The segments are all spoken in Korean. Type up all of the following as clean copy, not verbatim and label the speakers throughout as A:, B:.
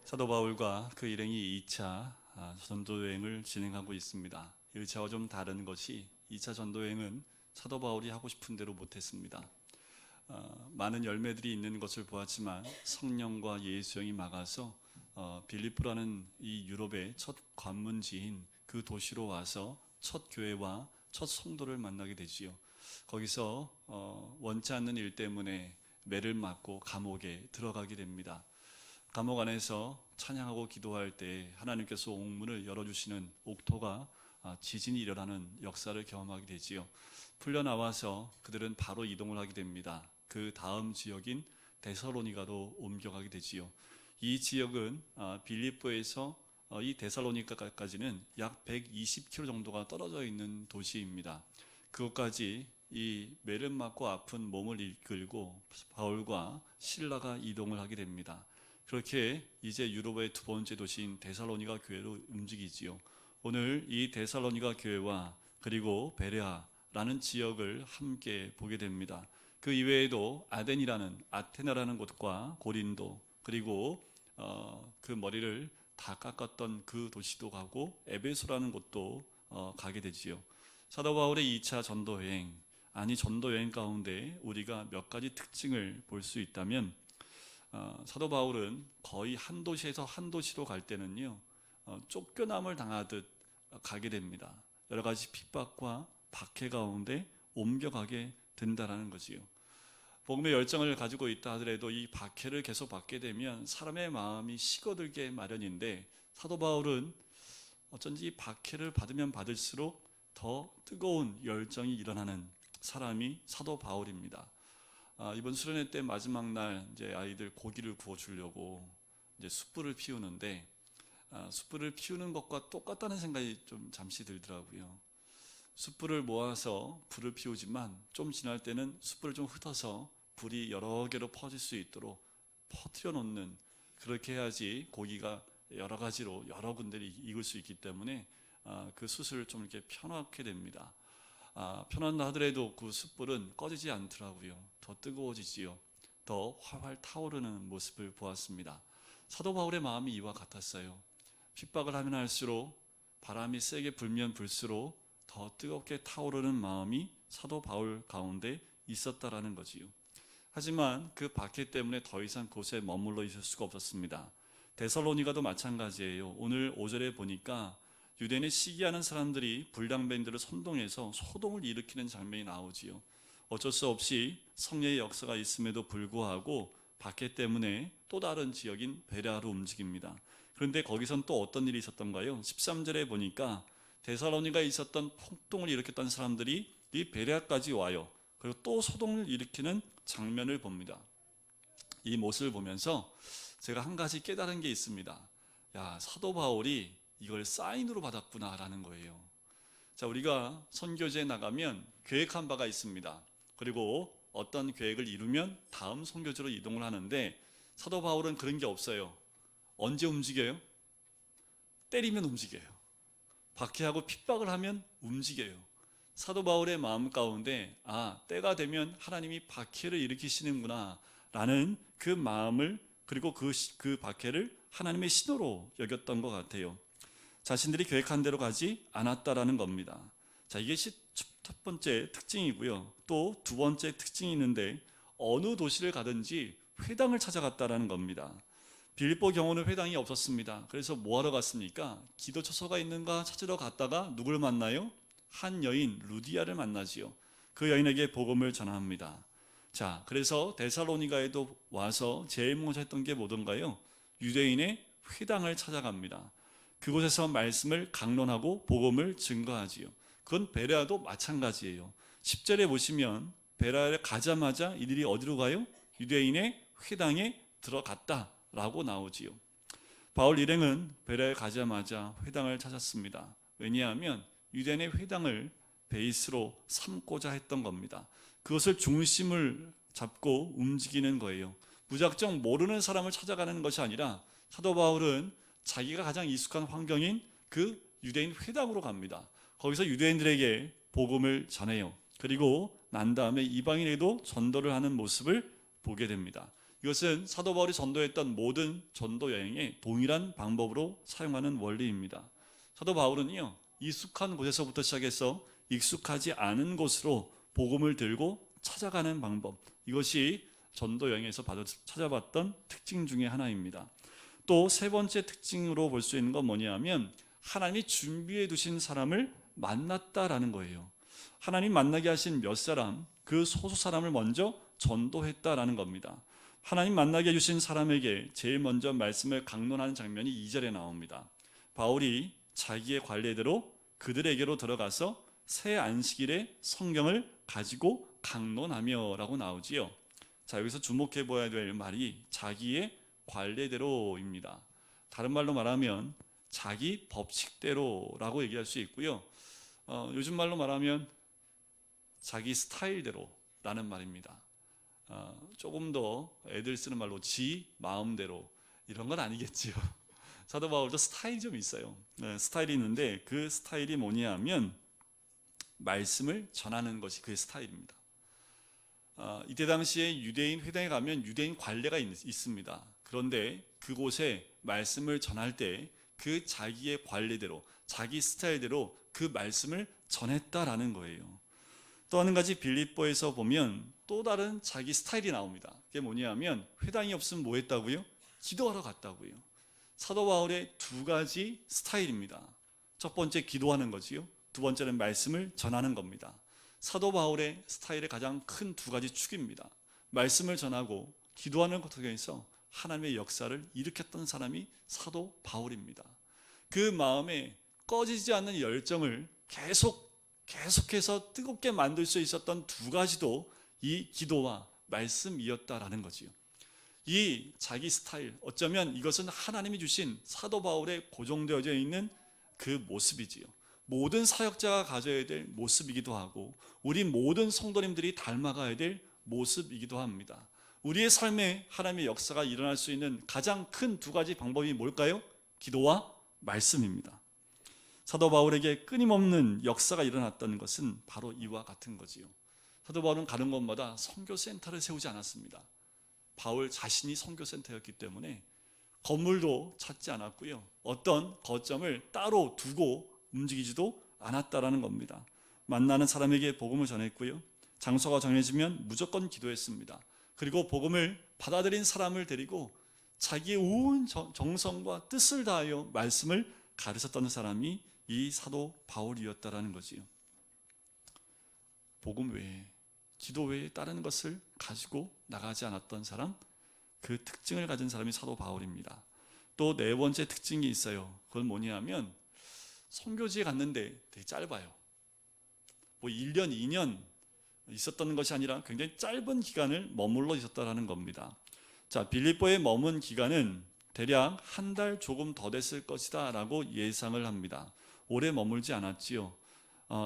A: 사도 바울과 그 일행이 2차 전도 여행을 진행하고 있습니다. 1차와 좀 다른 것이 2차 전도 여행은 사도 바울이 하고 싶은 대로 못했습니다. 많은 열매들이 있는 것을 보았지만 성령과 예수형이 막아서 빌립보라는 이 유럽의 첫 관문지인 그 도시로 와서 첫 교회와 첫 성도를 만나게 되지요. 거기서 원치 않는 일 때문에 매를 맞고 감옥에 들어가게 됩니다. 감옥 안에서 찬양하고 기도할 때 하나님께서 옥문을 열어주시는 옥토가 지진이 일어나는 역사를 경험하게 되지요. 풀려나와서 그들은 바로 이동을 하게 됩니다. 그 다음 지역인 데살로니가로 옮겨가게 되지요. 이 지역은 빌립보에서 이 데살로니가까지는 약 120km 정도가 떨어져 있는 도시입니다. 그것까지 이 매를 맞고 아픈 몸을 이끌고 바울과 실라가 이동을 하게 됩니다. 그렇게 이제 유럽의 두 번째 도시인 데살로니가 교회로 움직이지요. 오늘 이 데살로니가 교회와 그리고 베레아라는 지역을 함께 보게 됩니다. 그 이외에도 아테나라는 곳과 고린도, 그리고 그 머리를 다 깎았던 그 도시도 가고 에베소라는 곳도 가게 되지요. 사도 바울의 2차 전도 여행, 전도 여행 가운데 우리가 몇 가지 특징을 볼 수 있다면, 사도 바울은 거의 한 도시에서 한 도시로 갈 때는요, 쫓겨남을 당하듯 가게 됩니다. 여러 가지 핍박과 박해 가운데 옮겨가게 된다라는 거지요. 복음의 열정을 가지고 있다 하더라도 이 박해를 계속 받게 되면 사람의 마음이 식어들게 마련인데, 사도 바울은 어쩐지 박해를 받으면 받을수록 더 뜨거운 열정이 일어나는 사람이 사도 바울입니다. 이번 수련회 때 마지막 날 이제 아이들 고기를 구워 주려고 이제 숯불을 피우는데, 숯불을 피우는 것과 똑같다는 생각이 좀 잠시 들더라고요. 숯불을 모아서 불을 피우지만 좀 지날 때는 숯불을 좀 흩어서 불이 여러 개로 퍼질 수 있도록 퍼뜨려 놓는, 그렇게 해야지 고기가 여러 가지로 여러 군데를 익을 수 있기 때문에 그 숯을 좀 이렇게 펴놓게 됩니다. 펴놓는다 하더라도 그 숯불은 꺼지지 않더라고요. 더 뜨거워지지요. 더 활활 타오르는 모습을 보았습니다. 사도 바울의 마음이 이와 같았어요. 핍박을 하면 할수록, 바람이 세게 불면 불수록 더 뜨겁게 타오르는 마음이 사도 바울 가운데 있었다라는 거지요. 하지만 그 박해 때문에 더 이상 곳에 머물러 있을 수가 없었습니다. 데살로니가도 마찬가지예요. 오늘 5절에 보니까 유대인의 시기하는 사람들이 불량배인들을 선동해서 소동을 일으키는 장면이 나오지요. 어쩔 수 없이 성령의 역사가 있음에도 불구하고 박해 때문에 또 다른 지역인 베레아로 움직입니다. 그런데 거기선 또 어떤 일이 있었던가요? 13절에 보니까 데살로니가에 있었던 폭동을 일으켰던 사람들이 이 베레아까지 와요. 그리고 또 소동을 일으키는 장면을 봅니다. 이 모습을 보면서 제가 한 가지 깨달은 게 있습니다. 사도 바울이 이걸 사인으로 받았구나라는 거예요. 자, 우리가 선교지에 나가면 계획한 바가 있습니다. 그리고 어떤 계획을 이루면 다음 선교지로 이동을 하는데, 사도 바울은 그런 게 없어요. 언제 움직여요? 때리면 움직여요. 박해하고 핍박을 하면 움직여요. 사도 바울의 마음 가운데 때가 되면 하나님이 박해를 일으키시는구나 라는 그 마음을, 그리고 그 박해를 하나님의 신호로 여겼던 것 같아요. 자신들이 계획한 대로 가지 않았다라는 겁니다. 자, 이게 첫 번째 특징이고요. 또 두 번째 특징이 있는데, 어느 도시를 가든지 회당을 찾아갔다라는 겁니다. 빌립보 경우는 회당이 없었습니다. 그래서 뭐하러 갔습니까? 기도 처소가 있는가 찾으러 갔다가 누굴 만나요? 한 여인 루디아를 만나지요. 그 여인에게 복음을 전합니다. 자, 그래서 데살로니가에도 와서 제일 먼저 했던 게 뭐던가요? 유대인의 회당을 찾아갑니다. 그곳에서 말씀을 강론하고 복음을 증거하지요. 그건 베레아도 마찬가지예요. 10절에 보시면 베레아에 가자마자 이들이 어디로 가요? 유대인의 회당에 들어갔다라고 나오지요. 바울 일행은 베레아에 가자마자 회당을 찾았습니다. 왜냐하면 유대인의 회당을 베이스로 삼고자 했던 겁니다. 그것을 중심을 잡고 움직이는 거예요. 무작정 모르는 사람을 찾아가는 것이 아니라 사도 바울은 자기가 가장 익숙한 환경인 그 유대인 회당으로 갑니다. 거기서 유대인들에게 복음을 전해요. 그리고 난 다음에 이방인에게도 전도를 하는 모습을 보게 됩니다. 이것은 사도 바울이 전도했던 모든 전도 여행의 동일한 방법으로 사용하는 원리입니다. 사도 바울은요, 익숙한 곳에서부터 시작해서 익숙하지 않은 곳으로 복음을 들고 찾아가는 방법, 이것이 전도 여행에서 찾아봤던 특징 중에 하나입니다. 또 세 번째 특징으로 볼 수 있는 건 뭐냐면 하나님이 준비해 두신 사람을 만났다라는 거예요. 하나님 만나게 하신 몇 사람, 그 소수 사람을 먼저 전도했다라는 겁니다. 하나님 만나게 해주신 사람에게 제일 먼저 말씀을 강론하는 장면이 2절에 나옵니다. 바울이 자기의 관례대로 그들에게로 들어가서 새 안식일에 성경을 가지고 강론하며 라고 나오지요. 자, 여기서 주목해 보아야 될 말이 자기의 관례대로입니다. 다른 말로 말하면 자기 법칙대로라고 얘기할 수 있고요. 요즘 말로 말하면 자기 스타일대로라는 말입니다. 조금 더 애들 쓰는 말로 지 마음대로 이런 건 아니겠지요. 사도 바울도 스타일이 좀 있어요. 스타일이 있는데 그 스타일이 뭐냐면 말씀을 전하는 것이 그의 스타일입니다. 이때 당시에 유대인 회당에 가면 유대인 관례가 있습니다. 그런데 그곳에 말씀을 전할 때 그 자기의 관례대로 자기 스타일대로 그 말씀을 전했다라는 거예요. 또 한 가지 빌립보에서 보면 또 다른 자기 스타일이 나옵니다. 그게 뭐냐면 회당이 없으면 뭐 했다고요? 기도하러 갔다고요. 사도 바울의 두 가지 스타일입니다. 첫 번째 기도하는 거지요. 두 번째는 말씀을 전하는 겁니다. 사도 바울의 스타일의 가장 큰 두 가지 축입니다. 말씀을 전하고 기도하는 것 통해서 하나님의 역사를 일으켰던 사람이 사도 바울입니다. 그 마음에 꺼지지 않는 열정을 계속해서 뜨겁게 만들 수 있었던 두 가지도 이 기도와 말씀이었다라는 거지요. 이 자기 스타일, 어쩌면 이것은 하나님이 주신 사도 바울에 고정되어져 있는 그 모습이지요. 모든 사역자가 가져야 될 모습이기도 하고 우리 모든 성도님들이 닮아가야 될 모습이기도 합니다. 우리의 삶에 하나님의 역사가 일어날 수 있는 가장 큰 두 가지 방법이 뭘까요? 기도와 말씀입니다. 사도 바울에게 끊임없는 역사가 일어났던 것은 바로 이와 같은 거지요. 사도 바울은 가는 곳마다 선교센터를 세우지 않았습니다. 바울 자신이 선교센터였기 때문에 건물도 찾지 않았고요. 어떤 거점을 따로 두고 움직이지도 않았다라는 겁니다. 만나는 사람에게 복음을 전했고요. 장소가 정해지면 무조건 기도했습니다. 그리고 복음을 받아들인 사람을 데리고 자기의 온 정성과 뜻을 다하여 말씀을 가르쳤던 사람이 이 사도 바울이었다라는 거지요. 복음 외에 기도 외에 다른 것을 가지고 나가지 않았던 사람, 그 특징을 가진 사람이 사도 바울입니다. 또 네 번째 특징이 있어요. 그건 뭐냐면 선교지에 갔는데 되게 짧아요. 1년, 2년 있었던 것이 아니라 굉장히 짧은 기간을 머물러 있었다라는 겁니다. 자, 빌립보에 머문 기간은 대략 한 달 조금 더 됐을 것이다 라고 예상을 합니다. 오래 머물지 않았지요.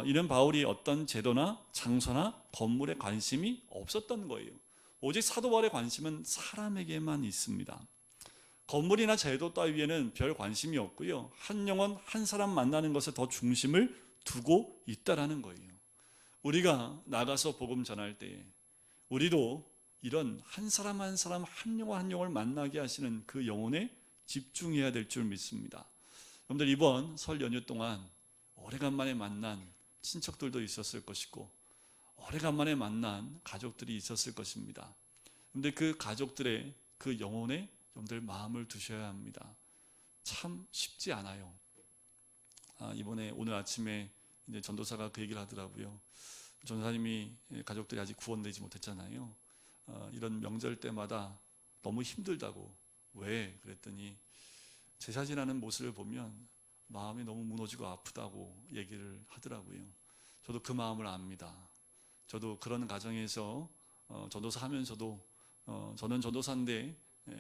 A: 이는 바울이 어떤 제도나 장소나 건물에 관심이 없었던 거예요. 오직 사도 바울의 관심은 사람에게만 있습니다. 건물이나 제도 따위에는 별 관심이 없고요. 한 영혼 한 사람 만나는 것에 더 중심을 두고 있다라는 거예요. 우리가 나가서 복음 전할 때 우리도 이런 한 사람 한 사람 한 영혼 한 영혼을 만나게 하시는 그 영혼에 집중해야 될 줄 믿습니다. 여러분들 이번 설 연휴 동안 오래간만에 만난 친척들도 있었을 것이고 오래간만에 만난 가족들이 있었을 것입니다. 그런데 그 가족들의 그 영혼에 여러분들 마음을 두셔야 합니다. 참 쉽지 않아요. 이번에 오늘 아침에 이제 전도사가 그 얘기를 하더라고요. 전도사님이 가족들이 아직 구원되지 못했잖아요. 이런 명절 때마다 너무 힘들다고. 왜? 그랬더니 제사 지나는 모습을 보면 마음이 너무 무너지고 아프다고 얘기를 하더라고요. 저도 그 마음을 압니다. 저도 그런 가정에서 전도사 하면서도 저는 전도사인데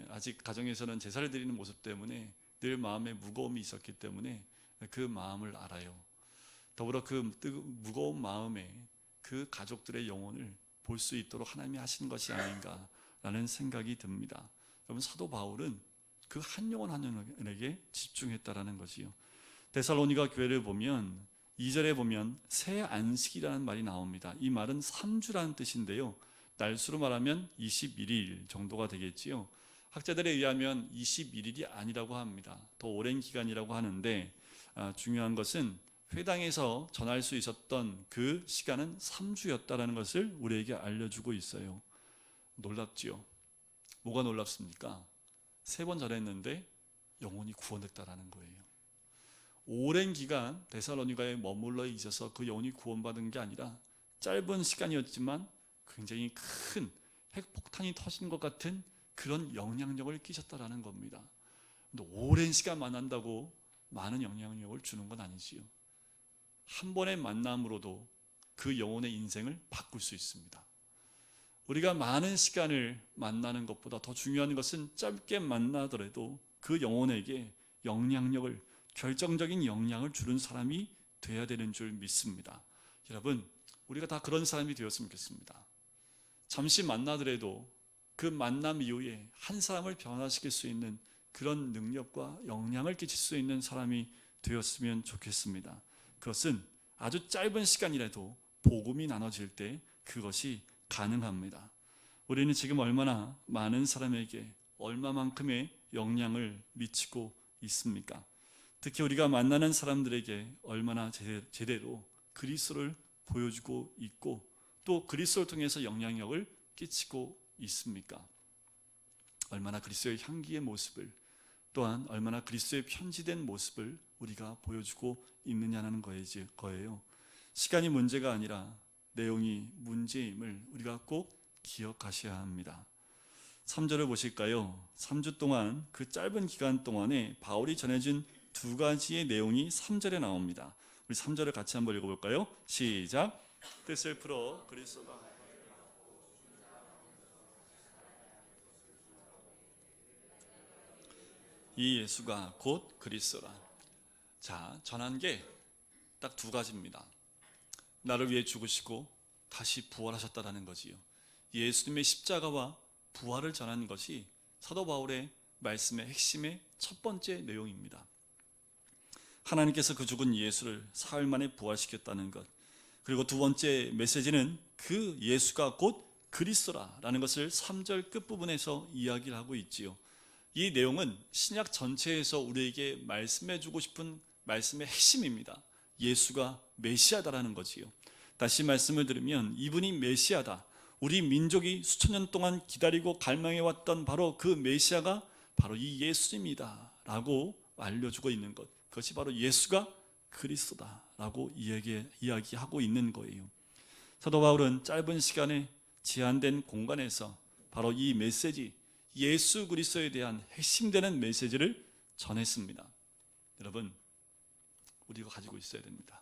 A: 아직 가정에서는 제사를 드리는 모습 때문에 늘 마음에 무거움이 있었기 때문에 그 마음을 알아요. 더불어 그 무거운 마음에 그 가족들의 영혼을 볼 수 있도록 하나님이 하신 것이 아닌가라는 생각이 듭니다. 여러분, 사도 바울은 그 한 영혼 한 영혼에게 집중했다라는 것이요. 데살로니가 교회를 보면 2절에 보면 새 안식이라는 말이 나옵니다. 이 말은 3주라는 뜻인데요, 날수로 말하면 21일 정도가 되겠지요. 학자들에 의하면 21일이 아니라고 합니다. 더 오랜 기간이라고 하는데, 중요한 것은 회당에서 전할 수 있었던 그 시간은 3주였다라는 것을 우리에게 알려주고 있어요. 놀랍지요? 뭐가 놀랍습니까? 3번 전했는데 영혼이 구원됐다라는 거예요. 오랜 기간 데살로니가에 머물러 있어서 그 영혼이 구원받은 게 아니라 짧은 시간이었지만 굉장히 큰 핵폭탄이 터진 것 같은 그런 영향력을 끼쳤다라는 겁니다. 근데 오랜 시간 만난다고 많은 영향력을 주는 건 아니지요. 한 번의 만남으로도 그 영혼의 인생을 바꿀 수 있습니다. 우리가 많은 시간을 만나는 것보다 더 중요한 것은 짧게 만나더라도 그 영혼에게 영향력을, 결정적인 영향을 주는 사람이 돼야 되는 줄 믿습니다. 여러분, 우리가 다 그런 사람이 되었으면 좋겠습니다. 잠시 만나더라도 그 만남 이후에 한 사람을 변화시킬 수 있는 그런 능력과 영향을 끼칠 수 있는 사람이 되었으면 좋겠습니다. 그것은 아주 짧은 시간이라도 복음이 나눠질 때 그것이 가능합니다. 우리는 지금 얼마나 많은 사람에게 얼마만큼의 영향을 미치고 있습니까? 특히 우리가 만나는 사람들에게 얼마나 제대로 그리스도를 보여주고 있고 또 그리스도를 통해서 영향력을 끼치고 있습니까? 얼마나 그리스도의 향기의 모습을, 또한 얼마나 그리스도의 편지된 모습을 우리가 보여주고 있느냐는 거예요. 시간이 문제가 아니라 내용이 문제임을 우리가 꼭 기억하셔야 합니다. 3절을 보실까요? 3주 동안, 그 짧은 기간 동안에 바울이 전해준 2가지의 내용이 3절에 나옵니다. 우리 3절을 같이 한번 읽어볼까요? 시작. 뜻을 풀어 그리스도가 이 예수가 곧 그리스도라. 자, 전한 게 딱 2가지입니다. 나를 위해 죽으시고 다시 부활하셨다라는 거지요. 예수님의 십자가와 부활을 전하는 것이 사도 바울의 말씀의 핵심의 첫 번째 내용입니다. 하나님께서 그 죽은 예수를 사흘 만에 부활시켰다는 것, 그리고 2번째 메시지는 그 예수가 곧 그리스도라는 것을 3절 끝부분에서 이야기를 하고 있지요. 이 내용은 신약 전체에서 우리에게 말씀해주고 싶은 말씀의 핵심입니다. 예수가 메시아다라는 거지요. 다시 말씀을 드리면 이분이 메시아다, 우리 민족이 수천 년 동안 기다리고 갈망해왔던 바로 그 메시아가 바로 이 예수입니다 라고 알려주고 있는 것, 그것이 바로 예수가 그리스도다 라고 이야기하고 있는 거예요. 사도 바울은 짧은 시간에 제한된 공간에서 바로 이 메시지, 예수 그리스도에 대한 핵심되는 메시지를 전했습니다. 여러분, 우리가 가지고 있어야 됩니다.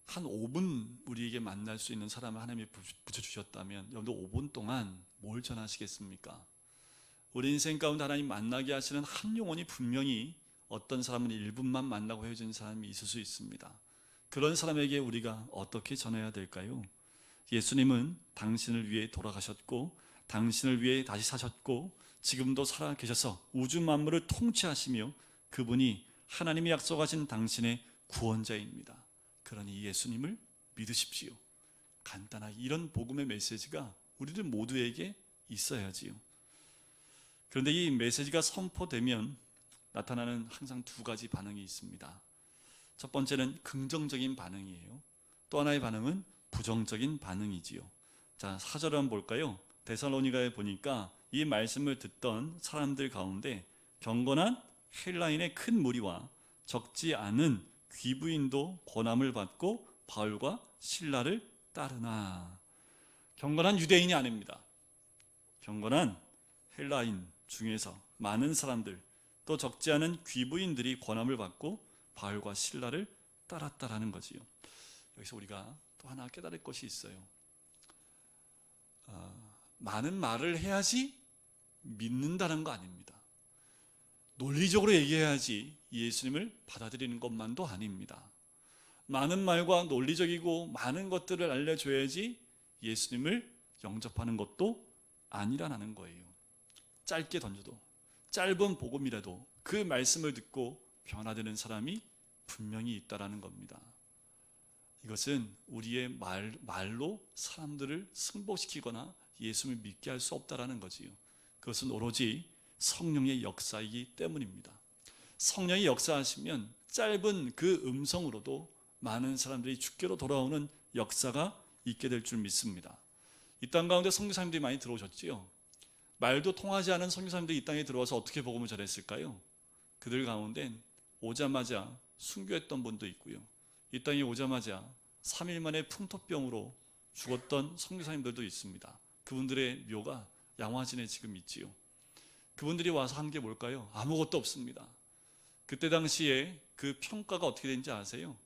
A: 한 5분 우리에게 만날 수 있는 사람을 하나님이 붙여주셨다면 여러분들 5분 동안 뭘 전하시겠습니까? 우리 인생 가운데 하나님 만나게 하시는 한 영혼이 분명히 어떤 사람은 1분만 만나고 헤어지는 사람이 있을 수 있습니다. 그런 사람에게 우리가 어떻게 전해야 될까요? 예수님은 당신을 위해 돌아가셨고 당신을 위해 다시 사셨고 지금도 살아 계셔서 우주 만물을 통치하시며 그분이 하나님이 약속하신 당신의 구원자입니다. 그러니 예수님을 믿으십시오. 간단하게 이런 복음의 메시지가 우리들 모두에게 있어야지요. 그런데 이 메시지가 선포되면 나타나는 항상 2가지 반응이 있습니다. 첫 번째는 긍정적인 반응이에요. 또 하나의 반응은 부정적인 반응이지요. 자, 4절 한번 볼까요? 데살로니가에 보니까 이 말씀을 듣던 사람들 가운데 경건한 헬라인의 큰 무리와 적지 않은 귀부인도 권함을 받고 바울과 실라를 따르나. 경건한 유대인이 아닙니다. 경건한 헬라인 중에서 많은 사람들, 또 적지 않은 귀부인들이 권함을 받고 바울과 실라를 따랐다라는 거지요. 여기서 우리가 또 하나 깨달을 것이 있어요. 많은 말을 해야지 믿는다는 거 아닙니다. 논리적으로 얘기해야지 예수님을 받아들이는 것만도 아닙니다. 많은 말과 논리적이고 많은 것들을 알려줘야지 예수님을 영접하는 것도 아니라는 거예요. 짧게 던져도, 짧은 복음이라도 그 말씀을 듣고 변화되는 사람이 분명히 있다라는 겁니다. 이것은 우리의 말로 사람들을 승복시키거나 예수를 믿게 할 수 없다라는 거지요. 그것은 오로지 성령의 역사이기 때문입니다. 성령이 역사하시면 짧은 그 음성으로도 많은 사람들이 주께로 돌아오는 역사가 있게 될 줄 믿습니다. 이 땅 가운데 선교사님들이 많이 들어오셨지요. 말도 통하지 않은 선교사님들이 이 땅에 들어와서 어떻게 복음을 전했을까요? 그들 가운데 오자마자 순교했던 분도 있고요. 이 땅에 오자마자 3일 만에 풍토병으로 죽었던 선교사님들도 있습니다. 그분들의 묘가 양화진에 지금 있지요. 그분들이 와서 한 게 뭘까요? 아무것도 없습니다. 그때 당시에 그 평가가 어떻게 된지 아세요?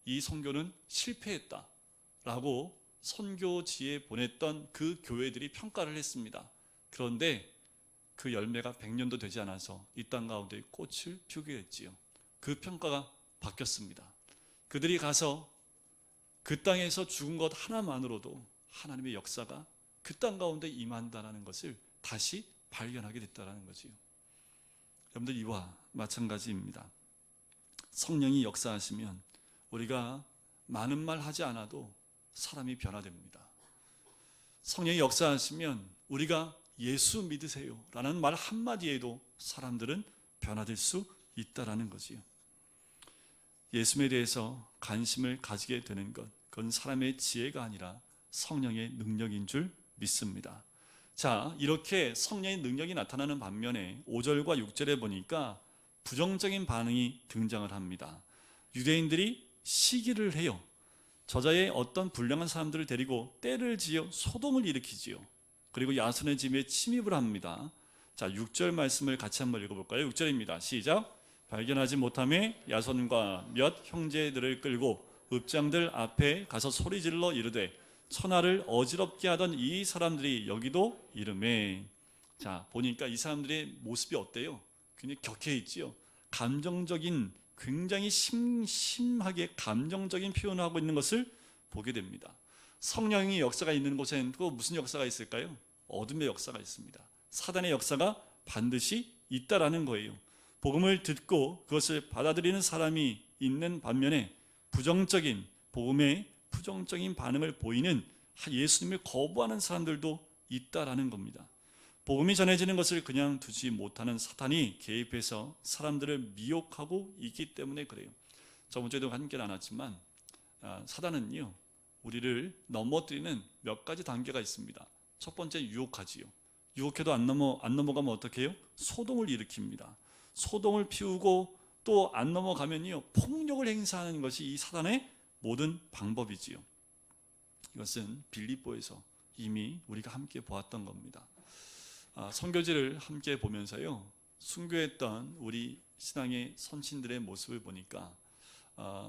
A: 이 선교는 실패했다라고 선교지에 보냈던 그 교회들이 평가를 했습니다. 그런데 그 열매가 100년도 되지 않아서 이 땅 가운데 꽃을 피우게 됐지요. 그 평가가 바뀌었습니다. 그들이 가서 그 땅에서 죽은 것 하나만으로도 하나님의 역사가 그 땅 가운데 임한다는 것을 다시 발견하게 됐다는 거지요. 여러분들 이와 마찬가지입니다. 성령이 역사하시면 우리가 많은 말 하지 않아도 사람이 변화됩니다. 성령이 역사하시면 우리가 예수 믿으세요 라는 말 한마디에도 사람들은 변화될 수 있다는 거지요. 예수에 대해서 관심을 가지게 되는 것, 그건 사람의 지혜가 아니라 성령의 능력인 줄 믿습니다. 자, 이렇게 성령의 능력이 나타나는 반면에 5절과 6절에 보니까 부정적인 반응이 등장을 합니다. 유대인들이 시기를 해요. 저자의 어떤 불량한 사람들을 데리고 때를 지어 소동을 일으키지요. 그리고 야손의 집에 침입을 합니다. 자, 6절 말씀을 같이 한번 읽어볼까요? 6절입니다. 시작. 발견하지 못함에 야손과 몇 형제들을 끌고 읍장들 앞에 가서 소리질러 이르되 천하를 어지럽게 하던 이 사람들이 여기도 이르매. 자, 보니까 이 사람들의 모습이 어때요? 굉장히 격해 있지요. 감정적인, 굉장히 심하게 감정적인 표현을 하고 있는 것을 보게 됩니다. 성령의 역사가 있는 곳에는 또 무슨 역사가 있을까요? 어둠의 역사가 있습니다. 사단의 역사가 반드시 있다라는 거예요. 복음을 듣고 그것을 받아들이는 사람이 있는 반면에 부정적인 복음의 부정적인 반응을 보이는 예수님을 거부하는 사람들도 있다라는 겁니다. 복음이 전해지는 것을 그냥 두지 못하는 사탄이 개입해서 사람들을 미혹하고 있기 때문에 그래요. 저번 주에도 함께 나눴지만 사단은요, 우리를 넘어뜨리는 몇 가지 단계가 있습니다. 첫 번째 유혹하지요. 유혹해도 안 넘어가면 어떻게 해요? 소동을 일으킵니다. 소동을 피우고 또 안 넘어가면요, 폭력을 행사하는 것이 이 사단의 모든 방법이지요. 이것은 빌립보에서 이미 우리가 함께 보았던 겁니다. 선교지를 함께 보면서요, 순교했던 우리 신앙의 선친들의 모습을 보니까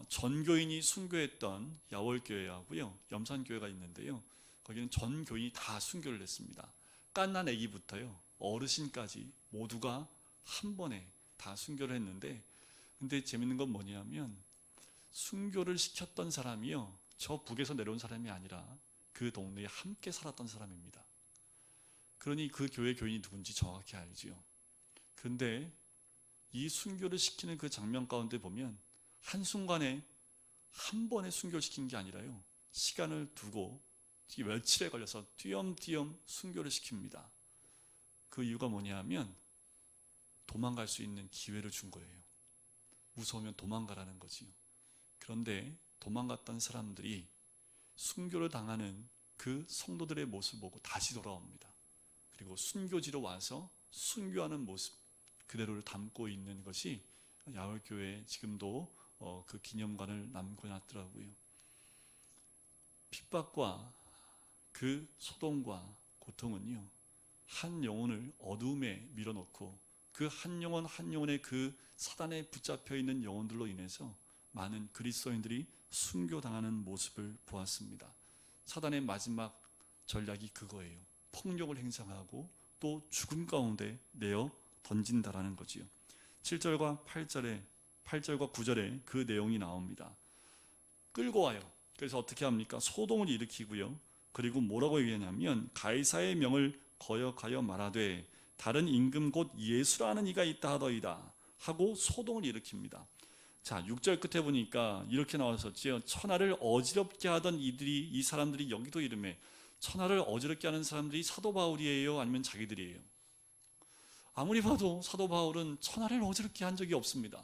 A: 전교인이 순교했던 야월교회하고요, 염산교회가 있는데요, 거기는 전 교인이 다 순교를 했습니다. 깐난 아기부터요 어르신까지 모두가 한 번에 다 순교를 했는데, 근데 재밌는 건 뭐냐면 순교를 시켰던 사람이요, 저 북에서 내려온 사람이 아니라 그 동네에 함께 살았던 사람입니다. 그러니 그 교회 교인이 누군지 정확히 알지요. 그런데 이 순교를 시키는 그 장면 가운데 보면 한순간에 한 번에 순교를 시킨 게 아니라요, 시간을 두고 며칠에 걸려서 띄엄띄엄 순교를 시킵니다. 그 이유가 뭐냐면 도망갈 수 있는 기회를 준 거예요. 무서우면 도망가라는 거지요. 그런데 도망갔던 사람들이 순교를 당하는 그 성도들의 모습을 보고 다시 돌아옵니다. 그리고 순교지로 와서 순교하는 모습 그대로를 담고 있는 것이 야월교회에 지금도 그 기념관을 남겨놨더라고요. 핍박과 그 소동과 고통은요, 한 영혼을 어둠에 밀어놓고 그 한 영혼 한 영혼의 그 사단에 붙잡혀 있는 영혼들로 인해서 많은 그리스도인들이 순교당하는 모습을 보았습니다. 사단의 마지막 전략이 그거예요. 폭력을 행사하고 또 죽음 가운데 내어 던진다라는 거지요. 7절과 8절과 9절에 그 내용이 나옵니다. 끌고 와요. 그래서 어떻게 합니까? 소동을 일으키고요. 그리고 뭐라고 얘기하냐면 가이사의 명을 거역하여 말하되 다른 임금 곧 예수라는 이가 있다 하더이다 하고 소동을 일으킵니다. 자, 6절 끝에 보니까 이렇게 나왔었지요. 천하를 어지럽게 하던 이 사람들이 여기도 이름에 천하를 어지럽게 하는 사람들이 사도 바울이에요? 아니면 자기들이에요? 아무리 봐도 사도 바울은 천하를 어지럽게 한 적이 없습니다.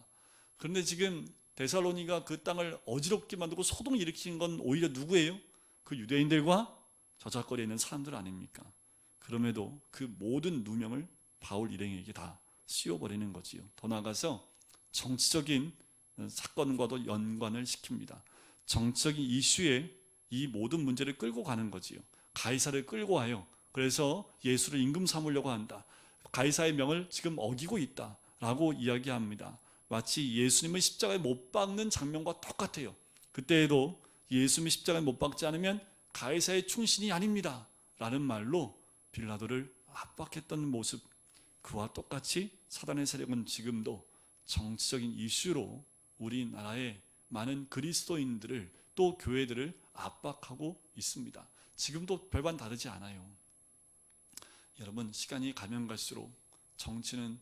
A: 그런데 지금 데살로니가 그 땅을 어지럽게 만들고 소동을 일으킨 건 오히려 누구예요? 그 유대인들과 저작거리에 있는 사람들 아닙니까? 그럼에도 그 모든 누명을 바울 일행에게 다 씌워버리는 거지요. 더 나아가서 정치적인 사건과도 연관을 시킵니다. 정치적인 이슈에 이 모든 문제를 끌고 가는 거지요. 가이사를 끌고 와요. 그래서 예수를 임금 삼으려고 한다. 가이사의 명을 지금 어기고 있다라고 이야기합니다. 마치 예수님을 십자가에 못 박는 장면과 똑같아요. 그때에도 예수님이 십자가에 못 박지 않으면 가이사의 충신이 아닙니다 라는 말로 빌라도를 압박했던 모습, 그와 똑같이 사단의 세력은 지금도 정치적인 이슈로 우리나라의 많은 그리스도인들을 또 교회들을 압박하고 있습니다. 지금도 별반 다르지 않아요. 여러분, 시간이 가면 갈수록 정치는,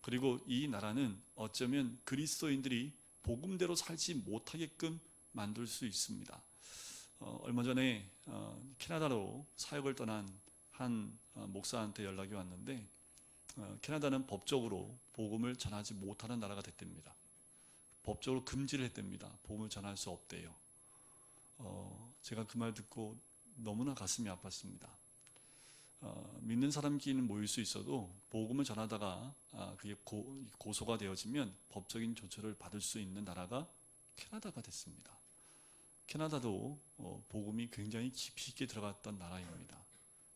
A: 그리고 이 나라는 어쩌면 그리스도인들이 복음대로 살지 못하게끔 만들 수 있습니다. 얼마 전에 캐나다로 사역을 떠난 한 목사한테 연락이 왔는데 캐나다는 법적으로 복음을 전하지 못하는 나라가 됐답니다. 법적으로 금지를 했답니다. 복음을 전할 수 없대요. 제가 그 말 듣고 너무나 가슴이 아팠습니다. 믿는 사람끼리는 모일 수 있어도 복음을 전하다가 그게 고소가 되어지면 법적인 조처를 받을 수 있는 나라가 캐나다가 됐습니다. 캐나다도 복음이 굉장히 깊이 있게 들어갔던 나라입니다.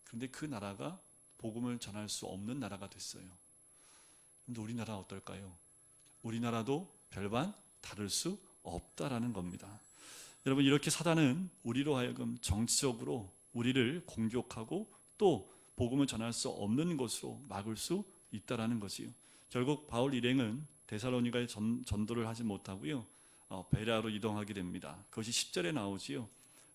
A: 그런데 그 나라가 복음을 전할 수 없는 나라가 됐어요. 그런데 우리나라 어떨까요? 우리나라도 별반 다를 수 없다라는 겁니다. 여러분, 이렇게 사단은 우리로 하여금 정치적으로 우리를 공격하고 또 복음을 전할 수 없는 것으로 막을 수 있다라는 것이요. 결국 바울 일행은 데살로니가에 전도를 하지 못하고요. 베레아로 이동하게 됩니다. 그것이 10절에 나오지요.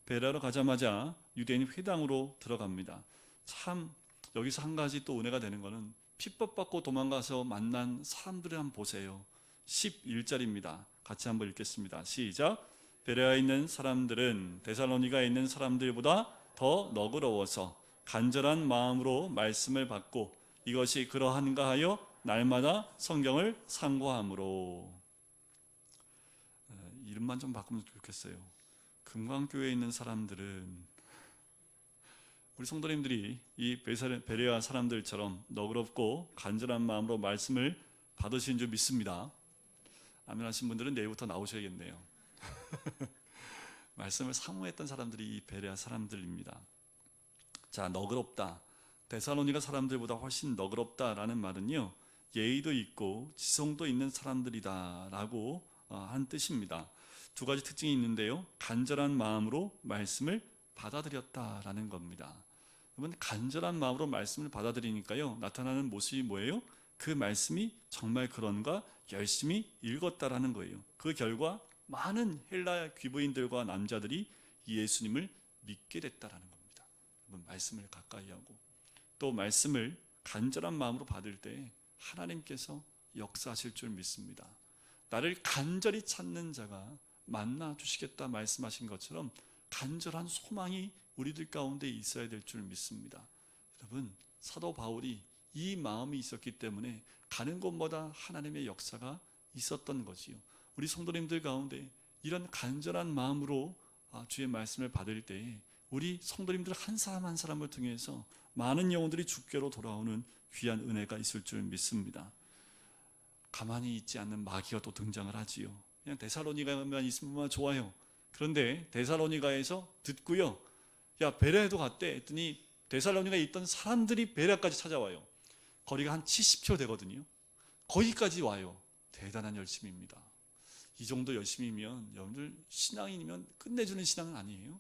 A: 베레아로 가자마자 유대인 회당으로 들어갑니다. 참 여기서 한 가지 또 은혜가 되는 것은 핍박받고 도망가서 만난 사람들을 한번 보세요. 11절입니다. 같이 한번 읽겠습니다. 시작. 베레아에 있는 사람들은 데살로니가에 있는 사람들보다 더 너그러워서 간절한 마음으로 말씀을 받고 이것이 그러한가 하여 날마다 성경을 상고함으로. 이름만 좀 바꾸면 좋겠어요. 금강교회에 있는 사람들은 우리 성도님들이 이 베레아 사람들처럼 너그럽고 간절한 마음으로 말씀을 받으신 줄 믿습니다. 아멘 하신 분들은 내일부터 나오셔야겠네요. 말씀을 사모했던 사람들이 이 베레아 사람들입니다. 자, 너그럽다. 데살로니가 사람들보다 훨씬 너그럽다라는 말은요, 예의도 있고 지성도 있는 사람들이다라고 한 뜻입니다. 두 가지 특징이 있는데요. 간절한 마음으로 말씀을 받아들였다라는 겁니다. 여러분, 간절한 마음으로 말씀을 받아들이니까요, 나타나는 모습이 뭐예요? 그 말씀이 정말 그런가 열심히 읽었다라는 거예요. 그 결과 많은 헬라 귀부인들과 남자들이 예수님을 믿게 됐다라는 겁니다. 여러분, 말씀을 가까이 하고 또 말씀을 간절한 마음으로 받을 때 하나님께서 역사하실 줄 믿습니다. 나를 간절히 찾는 자가 만나 주시겠다 말씀하신 것처럼 간절한 소망이 우리들 가운데 있어야 될 줄 믿습니다. 여러분, 사도 바울이 이 마음이 있었기 때문에 가는 곳마다 하나님의 역사가 있었던 거지요. 우리 성도님들 가운데 이런 간절한 마음으로 주의 말씀을 받을 때 우리 성도님들 한 사람 한 사람을 통해서 많은 영혼들이 주께로 돌아오는 귀한 은혜가 있을 줄 믿습니다. 가만히 있지 않는 마귀가 또 등장을 하지요. 그냥 데살로니가만 있으면 좋아요. 그런데 데살로니가에서 듣고요, 야, 베레아도 갔대 했더니 데살로니가에 있던 사람들이 베레아까지 찾아와요. 거리가 한 70km 되거든요. 거기까지 와요. 대단한 열심입니다. 이 정도 열심이면 여러분들 신앙인이면 끝내주는 신앙은 아니에요.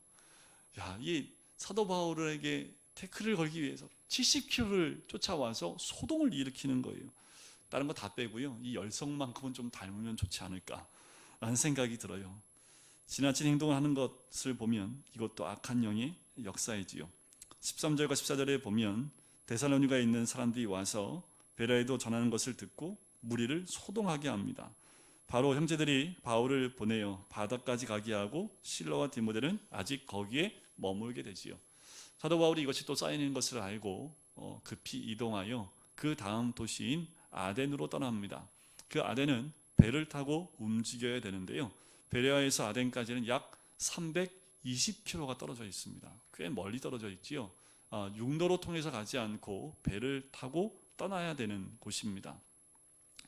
A: 야, 이 사도 바울에게 태클을 걸기 위해서 70km를 쫓아와서 소동을 일으키는 거예요. 다른 거 다 빼고요, 이 열성만큼은 좀 닮으면 좋지 않을까라는 생각이 들어요. 지나친 행동을 하는 것을 보면 이것도 악한 영의 역사이지요. 13절과 14절에 보면 데살로니가에 있는 사람들이 와서 베레아에도 전하는 것을 듣고 무리를 소동하게 합니다. 바로 형제들이 바울을 보내어 바다까지 가게 하고 실라와 디모데는 아직 거기에 머물게 되지요. 사도 바울이 이것이 또 쌓이는 것을 알고 급히 이동하여 그 다음 도시인 아덴으로 떠납니다. 그 아덴은 배를 타고 움직여야 되는데요. 베레아에서 아덴까지는 약 320km가 떨어져 있습니다. 꽤 멀리 떨어져 있지요. 육로로 통해서 가지 않고 배를 타고 떠나야 되는 곳입니다.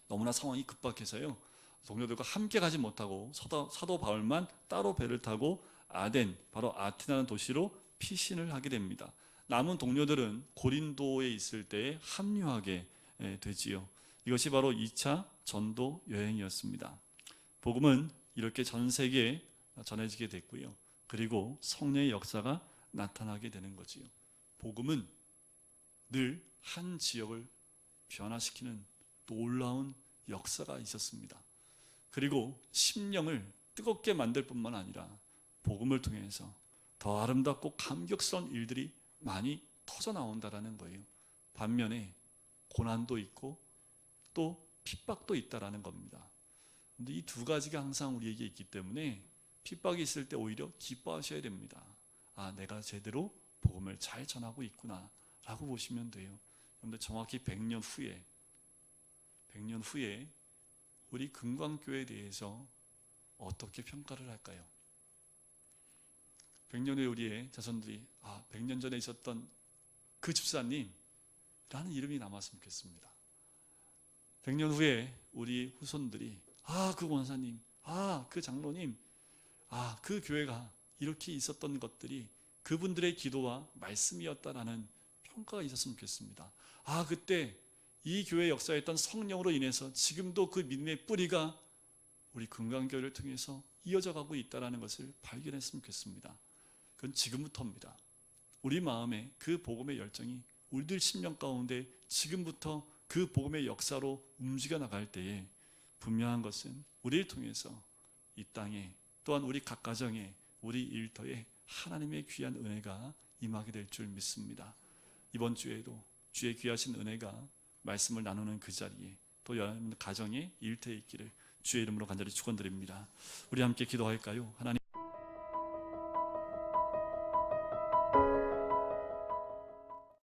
A: 너무나 상황이 급박해서요. 동료들과 함께 가지 못하고 사도 바울만 따로 배를 타고 아덴, 바로 아테나라는 도시로 피신을 하게 됩니다. 남은 동료들은 고린도에 있을 때에 합류하게 되지요. 이것이 바로 2차 전도 여행이었습니다. 복음은 이렇게 전 세계에 전해지게 됐고요. 그리고 성령의 역사가 나타나게 되는 거지요. 복음은 늘 한 지역을 변화시키는 놀라운 역사가 있었습니다. 그리고 심령을 뜨겁게 만들 뿐만 아니라 복음을 통해서 더 아름답고 감격스러운 일들이 많이 터져 나온다라는 거예요. 반면에 고난도 있고 또 핍박도 있다라는 겁니다. 근데 이 두 가지가 항상 우리에게 있기 때문에 핍박이 있을 때 오히려 기뻐하셔야 됩니다. 내가 제대로 복음을 잘 전하고 있구나 라고 보시면 돼요. 그런데 정확히 100년 후에 우리 금광교회에 대해서 어떻게 평가를 할까요? 100년 후에 우리의 자손들이 100년 전에 있었던 그 집사님 라는 이름이 남았으면 좋겠습니다. 100년 후에 우리 후손들이 그 권사님, 그 장로님, 그 교회가 이렇게 있었던 것들이 그분들의 기도와 말씀이었다라는 평가가 있었으면 좋겠습니다. 그때 이 교회 역사에 있던 성령으로 인해서 지금도 그 믿음의 뿌리가 우리 금강교회를 통해서 이어져 가고 있다는 것을 발견했으면 좋겠습니다. 그건 지금부터입니다. 우리 마음에 그 복음의 열정이 우리들 심령 가운데 지금부터 그 복음의 역사로 움직여 나갈 때에 분명한 것은 우리를 통해서 이 땅에 또한 우리 각 가정에 우리 일터에 하나님의 귀한 은혜가 임하게 될 줄 믿습니다. 이번 주에도 주의 귀하신 은혜가 말씀을 나누는 그 자리에 또 여러분 가정에 일터에 있기를 주의 이름으로 간절히 축원드립니다. 우리 함께 기도할까요? 하나님